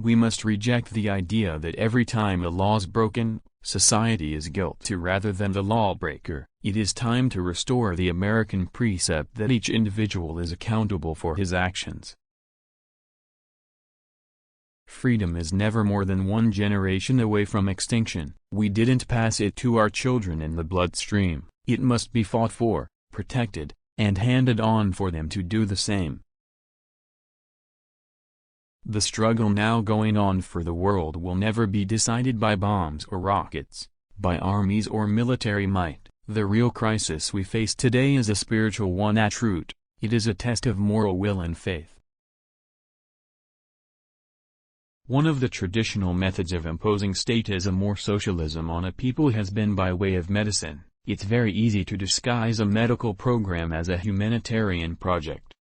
We must reject the idea that every time a law is broken, society is guilty rather than the lawbreaker. It is time to restore the American precept that each individual is accountable for his actions. Freedom is never more than one generation away from extinction. We didn't pass it to our children in the bloodstream. It must be fought for, protected, and handed on for them to do the same. The struggle now going on for the world will never be decided by bombs or rockets, by armies or military might. The real crisis we face today is a spiritual one at root. It is a test of moral will and faith. One of the traditional methods of imposing statism or socialism on a people has been by way of medicine. It's very easy to disguise a medical program as a humanitarian project.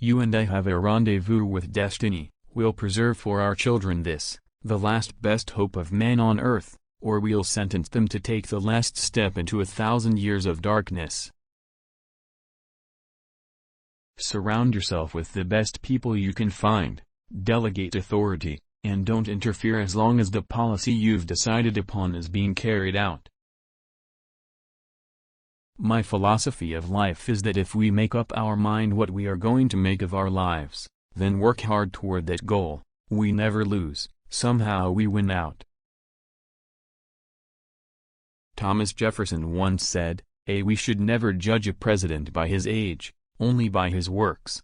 You and I have a rendezvous with destiny. We'll preserve for our children this, the last best hope of men on earth, or we'll sentence them to take the last step into 1,000 years of darkness. Surround yourself with the best people you can find, delegate authority, and don't interfere as long as the policy you've decided upon is being carried out. My philosophy of life is that if we make up our mind what we are going to make of our lives, then work hard toward that goal, we never lose, somehow we win out. Thomas Jefferson once said, "We should never judge a president by his age, only by his works."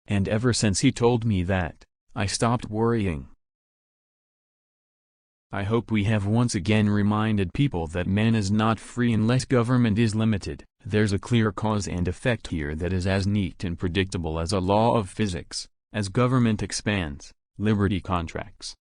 And ever since he told me that, I stopped worrying. I hope we have once again reminded people that man is not free unless government is limited. There's a clear cause and effect here that is as neat and predictable as a law of physics. As government expands, liberty contracts.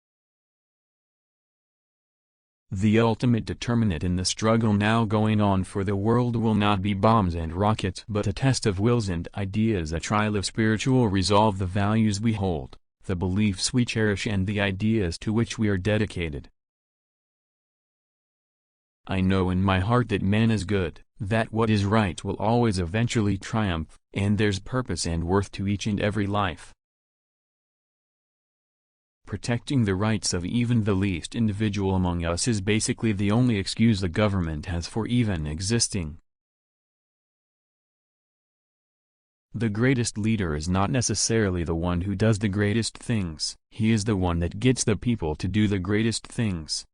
The ultimate determinant in the struggle now going on for the world will not be bombs and rockets but a test of wills and ideas, a trial of spiritual resolve, the values we hold, the beliefs we cherish and the ideas to which we are dedicated. I know in my heart that man is good, that what is right will always eventually triumph, and there's purpose and worth to each and every life. Protecting the rights of even the least individual among us is basically the only excuse the government has for even existing. The greatest leader is not necessarily the one who does the greatest things. He is the one that gets the people to do the greatest things.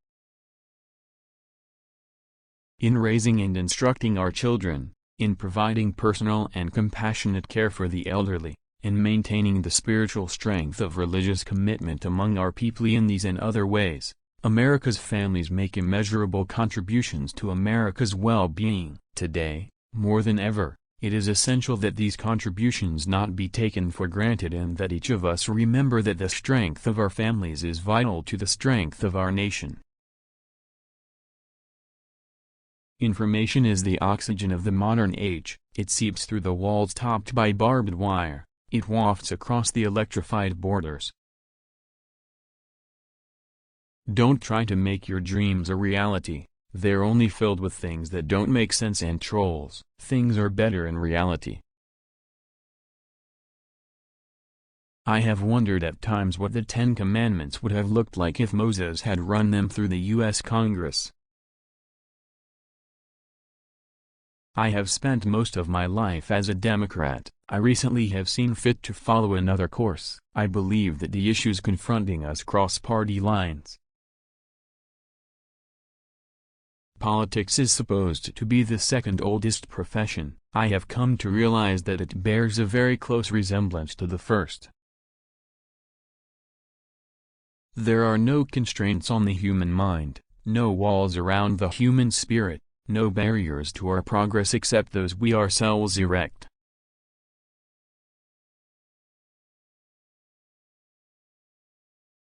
In raising and instructing our children, in providing personal and compassionate care for the elderly, in maintaining the spiritual strength of religious commitment among our people, in these and other ways, America's families make immeasurable contributions to America's well-being. Today, more than ever, it is essential that these contributions not be taken for granted and that each of us remember that the strength of our families is vital to the strength of our nation. Information is the oxygen of the modern age. It seeps through the walls topped by barbed wire. It wafts across the electrified borders. Don't try to make your dreams a reality. They're only filled with things that don't make sense and trolls. Things are better in reality. I have wondered at times what the Ten Commandments would have looked like if Moses had run them through the U.S. Congress. I have spent most of my life as a Democrat. I recently have seen fit to follow another course. I believe that the issues confronting us cross party lines. Politics is supposed to be the second oldest profession. I have come to realize that it bears a very close resemblance to the first. There are no constraints on the human mind, no walls around the human spirit. No barriers to our progress except those we ourselves erect.